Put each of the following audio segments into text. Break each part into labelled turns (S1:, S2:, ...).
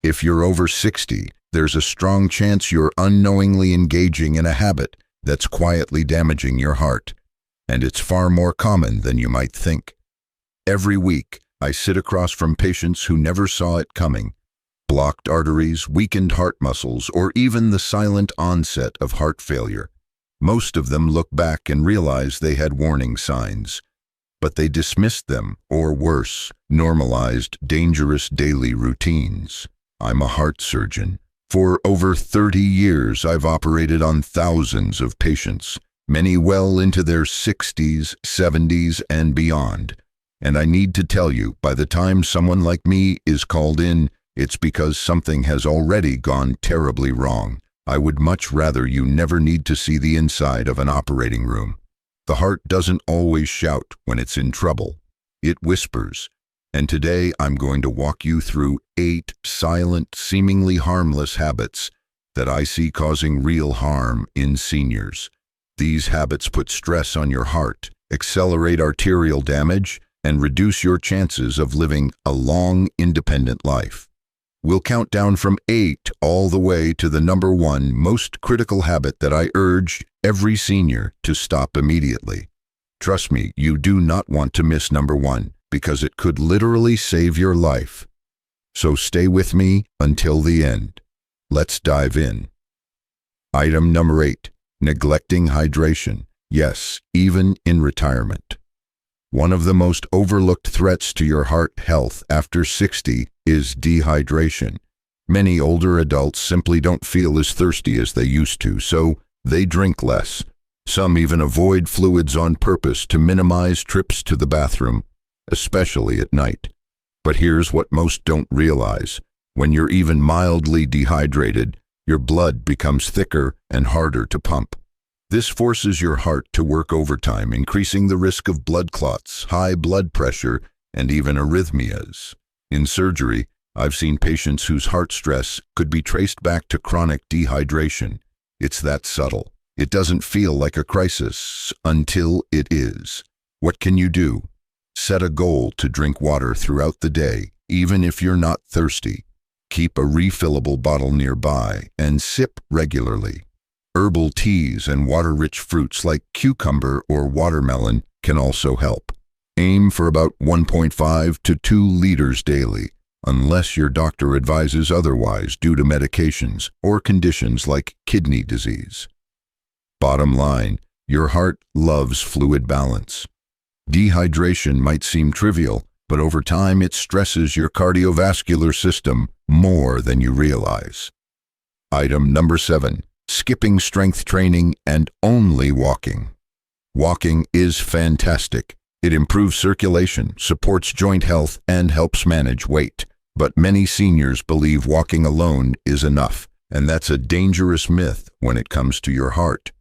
S1: If you're over 60, there's a strong chance you're unknowingly engaging in a habit that's quietly damaging your heart, and it's far more common than you might think. Every week, I sit across from patients who never saw it coming. Blocked arteries, weakened heart muscles, or even the silent onset of heart failure. Most of them look back and realize they had warning signs, but they dismissed them, or worse, normalized dangerous daily routines. I'm a heart surgeon. For over 30 years, I've operated on thousands of patients, many well into their 60s, 70s, and beyond. And I need to tell you, by the time someone like me is called in, it's because something has already gone terribly wrong. I would much rather you never need to see the inside of an operating room. The heart doesn't always shout when it's in trouble. It whispers. And today I'm going to walk you through 8 silent, seemingly harmless habits that I see causing real harm in seniors. These habits put stress on your heart, accelerate arterial damage, and reduce your chances of living a long, independent life. We'll count down from 8 all the way to the number 1 most critical habit that I urge every senior to stop immediately. Trust me, you do not want to miss number 1, because it could literally save your life. So stay with me until the end. Let's dive in. Item number 8, neglecting hydration. Yes, even in retirement. One of the most overlooked threats to your heart health after 60 is dehydration. Many older adults simply don't feel as thirsty as they used to, so they drink less. Some even avoid fluids on purpose to minimize trips to the bathroom, especially at night. But here's what most don't realize. When you're even mildly dehydrated, your blood becomes thicker and harder to pump. This forces your heart to work overtime, increasing the risk of blood clots, high blood pressure, and even arrhythmias. In surgery, I've seen patients whose heart stress could be traced back to chronic dehydration. It's that subtle. It doesn't feel like a crisis until it is. What can you do? Set a goal to drink water throughout the day, even if you're not thirsty. Keep a refillable bottle nearby and sip regularly. Herbal teas and water-rich fruits like cucumber or watermelon can also help. Aim for about 1.5 to 2 liters daily, unless your doctor advises otherwise due to medications or conditions like kidney disease. Bottom line, your heart loves fluid balance. Dehydration might seem trivial, but over time it stresses your cardiovascular system more than you realize. Item number 7, skipping strength training and only walking. Walking is fantastic. It improves circulation, supports joint health, and helps manage weight. But many seniors believe walking alone is enough, and that's a dangerous myth when it comes to your heart.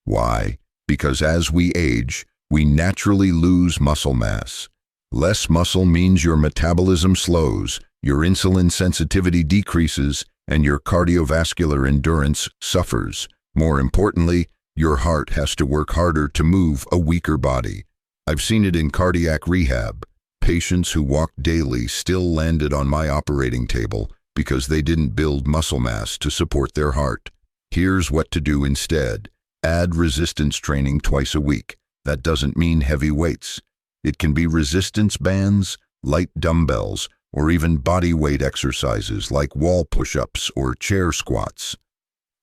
S1: Why? Because as we age, we naturally lose muscle mass. Less muscle means your metabolism slows, your insulin sensitivity decreases, and your cardiovascular endurance suffers. More importantly, your heart has to work harder to move a weaker body. I've seen it in cardiac rehab. Patients who walked daily still landed on my operating table because they didn't build muscle mass to support their heart. Here's what to do instead. Add resistance training twice a week. That doesn't mean heavy weights. It can be resistance bands, light dumbbells, or even body weight exercises like wall push-ups or chair squats.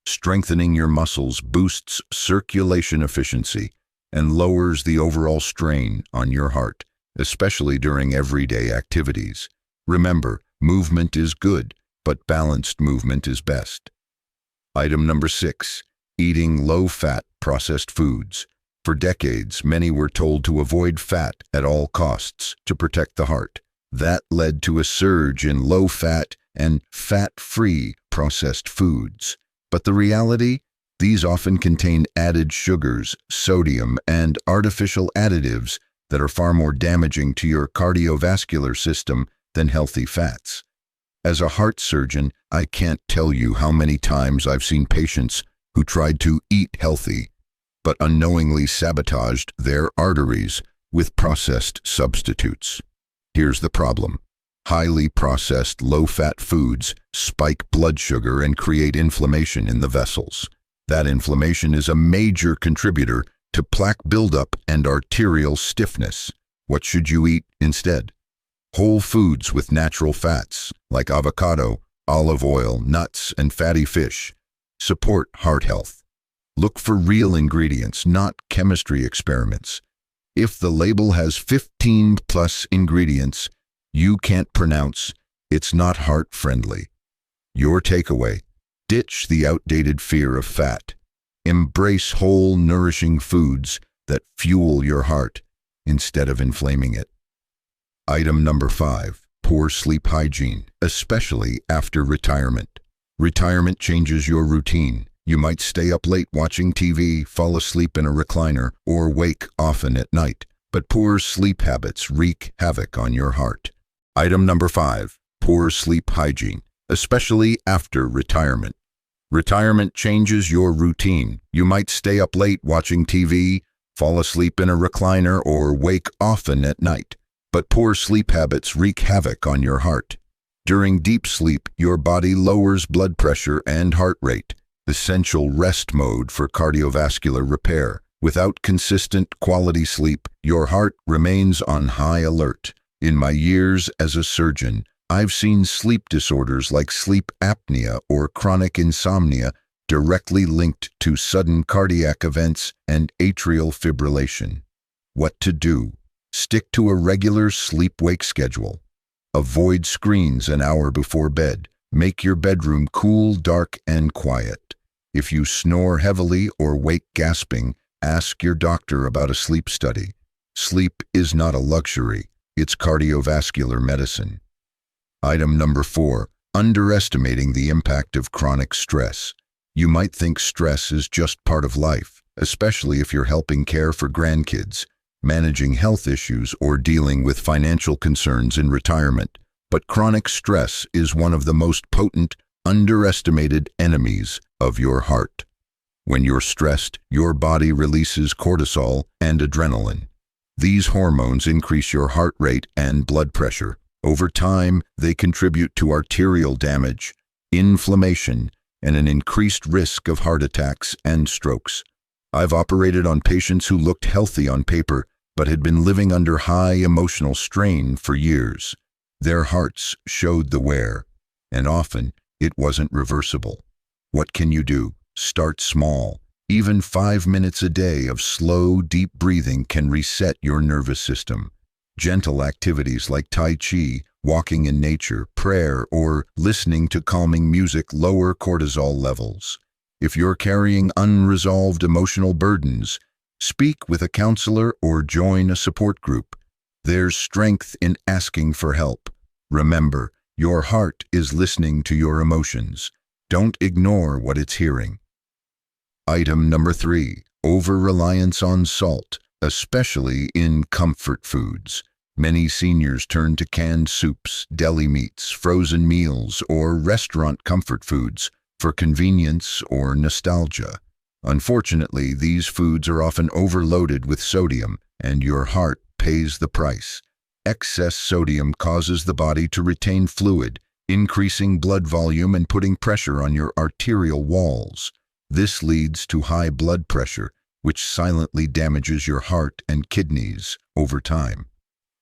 S1: Strengthening your muscles boosts circulation efficiency and lowers the overall strain on your heart, especially during everyday activities. Remember, movement is good, but balanced movement is best. Item number 6, eating low-fat processed foods. For decades, many were told to avoid fat at all costs to protect the heart. That led to a surge in low-fat and fat-free processed foods. But the reality? These often contain added sugars, sodium, and artificial additives that are far more damaging to your cardiovascular system than healthy fats. As a heart surgeon, I can't tell you how many times I've seen patients who tried to eat healthy, but unknowingly sabotaged their arteries with processed substitutes. Here's the problem. Highly processed, low-fat foods spike blood sugar and create inflammation in the vessels. That inflammation is a major contributor to plaque buildup and arterial stiffness. What should you eat instead? Whole foods with natural fats, like avocado, olive oil, nuts, and fatty fish, support heart health. Look for real ingredients, not chemistry experiments. If the label has 15+ ingredients you can't pronounce, it's not heart-friendly. Your takeaway: ditch the outdated fear of fat. Embrace whole, nourishing foods that fuel your heart instead of inflaming it. Item number 5. Poor sleep hygiene, especially after retirement. Retirement changes your routine. You might stay up late watching TV, fall asleep in a recliner, or wake often at night. But poor sleep habits wreak havoc on your heart. Item number 5. Poor sleep hygiene, especially after retirement. Retirement changes your routine. You might stay up late watching TV, fall asleep in a recliner, or wake often at night. But poor sleep habits wreak havoc on your heart. During deep sleep, your body lowers blood pressure and heart rate, essential rest mode for cardiovascular repair. Without consistent, quality sleep, your heart remains on high alert. In my years as a surgeon, I've seen sleep disorders like sleep apnea or chronic insomnia directly linked to sudden cardiac events and atrial fibrillation. What to do? Stick to a regular sleep-wake schedule. Avoid screens an hour before bed. Make your bedroom cool, dark, and quiet. If you snore heavily or wake gasping, ask your doctor about a sleep study. Sleep is not a luxury, it's cardiovascular medicine. Item number 4. Underestimating the impact of chronic stress. You might think stress is just part of life, especially if you're helping care for grandkids, managing health issues, or dealing with financial concerns in retirement. But chronic stress is one of the most potent, underestimated enemies of your heart. When you're stressed, your body releases cortisol and adrenaline. These hormones increase your heart rate and blood pressure. Over time, they contribute to arterial damage, inflammation, and an increased risk of heart attacks and strokes. I've operated on patients who looked healthy on paper, but had been living under high emotional strain for years. Their hearts showed the wear, and often it wasn't reversible. What can you do? Start small. Even 5 minutes a day of slow, deep breathing can reset your nervous system. Gentle activities like Tai Chi, walking in nature, prayer, or listening to calming music lower cortisol levels. If you're carrying unresolved emotional burdens, speak with a counselor or join a support group. There's strength in asking for help. Remember, your heart is listening to your emotions. Don't ignore what it's hearing. Item number 3. Over-reliance on salt, especially in comfort foods. Many seniors turn to canned soups, deli meats, frozen meals, or restaurant comfort foods for convenience or nostalgia. Unfortunately, these foods are often overloaded with sodium, and your heart pays the price. Excess sodium causes the body to retain fluid, increasing blood volume and putting pressure on your arterial walls. This leads to high blood pressure, which silently damages your heart and kidneys over time.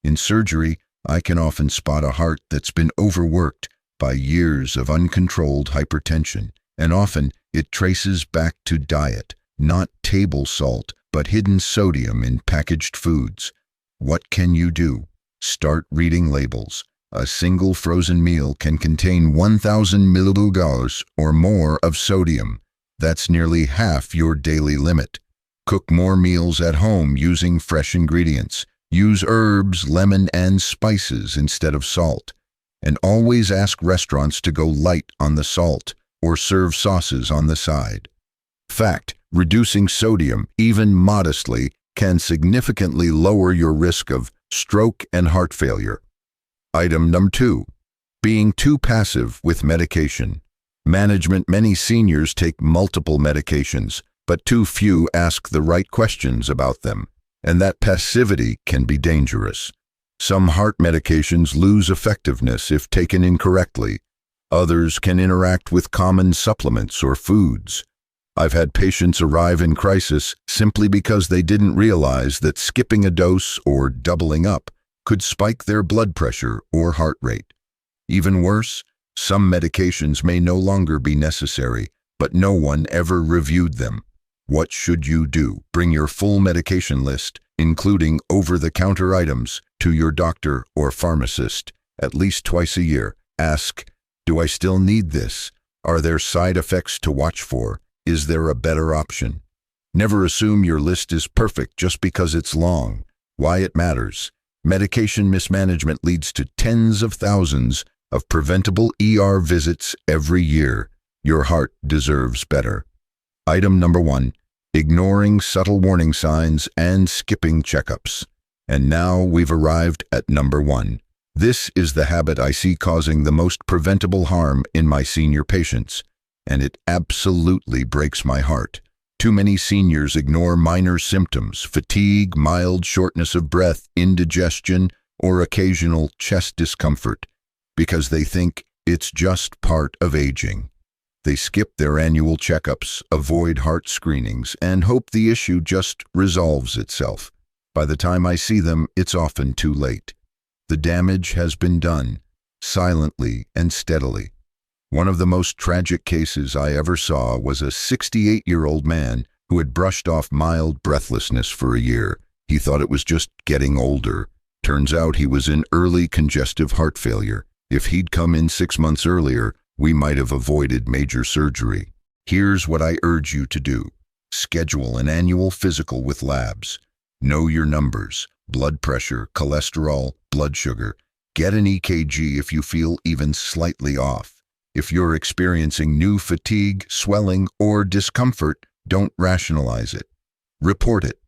S1: In surgery, I can often spot a heart that's been overworked by years of uncontrolled hypertension, and often it traces back to diet, not table salt, but hidden sodium in packaged foods. What can you do? Start reading labels. A single frozen meal can contain 1,000 milliliters or more of sodium. That's nearly half your daily limit. Cook more meals at home using fresh ingredients. Use herbs, lemon, and spices instead of salt. And always ask restaurants to go light on the salt or serve sauces on the side. Fact: reducing sodium, even modestly, can significantly lower your risk of stroke and heart failure. Item number 2. Being too passive with medication. Many seniors take multiple medications, but too few ask the right questions about them, and that passivity can be dangerous. Some heart medications lose effectiveness if taken incorrectly. Others can interact with common supplements or foods. I've had patients arrive in crisis simply because they didn't realize that skipping a dose or doubling up could spike their blood pressure or heart rate. Even worse, some medications may no longer be necessary, but no one ever reviewed them. What should you do? Bring your full medication list, including over-the-counter items, to your doctor or pharmacist at least twice a year. Ask, do I still need this? Are there side effects to watch for? Is there a better option? Never assume your list is perfect just because it's long. Why it matters. Medication mismanagement leads to tens of thousands of preventable ER visits every year. Your heart deserves better. Item number 1, ignoring subtle warning signs and skipping checkups. And now we've arrived at number 1. This is the habit I see causing the most preventable harm in my senior patients, and it absolutely breaks my heart. Too many seniors ignore minor symptoms: fatigue, mild shortness of breath, indigestion, or occasional chest discomfort, because they think it's just part of aging. They skip their annual checkups, avoid heart screenings, and hope the issue just resolves itself. By the time I see them, it's often too late. The damage has been done, silently and steadily. One of the most tragic cases I ever saw was a 68-year-old man who had brushed off mild breathlessness for a year. He thought it was just getting older. Turns out he was in early congestive heart failure. If he'd come in 6 months earlier, we might have avoided major surgery. Here's what I urge you to do. Schedule an annual physical with labs. Know your numbers: blood pressure, cholesterol, blood sugar. Get an EKG if you feel even slightly off. If you're experiencing new fatigue, swelling, or discomfort, don't rationalize it. Report it.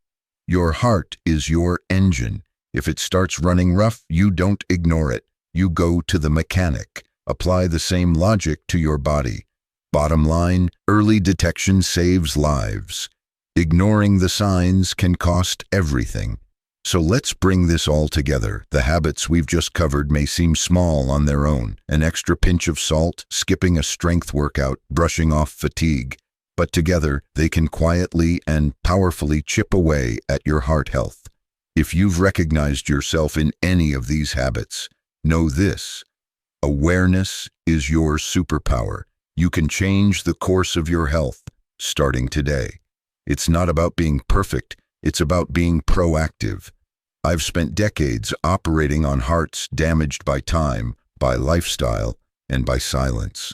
S1: Your heart is your engine. If it starts running rough, you don't ignore it. You go to the mechanic. Apply the same logic to your body. Bottom line, early detection saves lives. Ignoring the signs can cost everything. So let's bring this all together. The habits we've just covered may seem small on their own: an extra pinch of salt, skipping a strength workout, brushing off fatigue. But together, they can quietly and powerfully chip away at your heart health. If you've recognized yourself in any of these habits, know this: awareness is your superpower. You can change the course of your health, starting today. It's not about being perfect, it's about being proactive. I've spent decades operating on hearts damaged by time, by lifestyle, and by silence.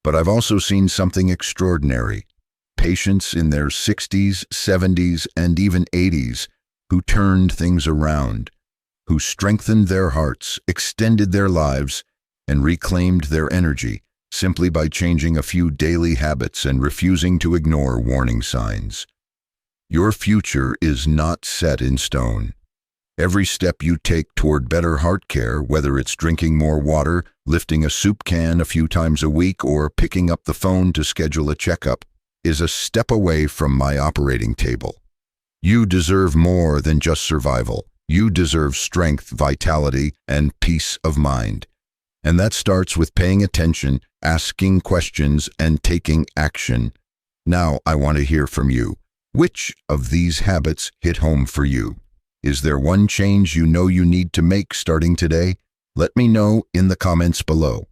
S1: But I've also seen something extraordinary. Patients in their 60s, 70s, and even 80s who turned things around, who strengthened their hearts, extended their lives, and reclaimed their energy simply by changing a few daily habits and refusing to ignore warning signs. Your future is not set in stone. Every step you take toward better heart care, whether it's drinking more water, lifting a soup can a few times a week, or picking up the phone to schedule a checkup, is a step away from my operating table. You deserve more than just survival. You deserve strength, vitality, and peace of mind. And that starts with paying attention, asking questions, and taking action. Now I want to hear from you. Which of these habits hit home for you? Is there one change you know you need to make starting today? Let me know in the comments below.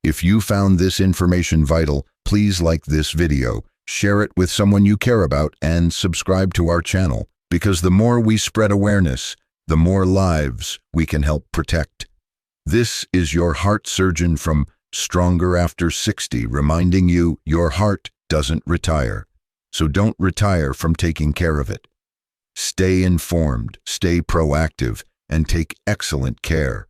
S1: If you found this information vital, please like this video, share it with someone you care about, and subscribe to our channel, because the more we spread awareness, the more lives we can help protect. This is your heart surgeon from Stronger After 60, reminding you your heart doesn't retire. So don't retire from taking care of it. Stay informed, stay proactive, and take excellent care.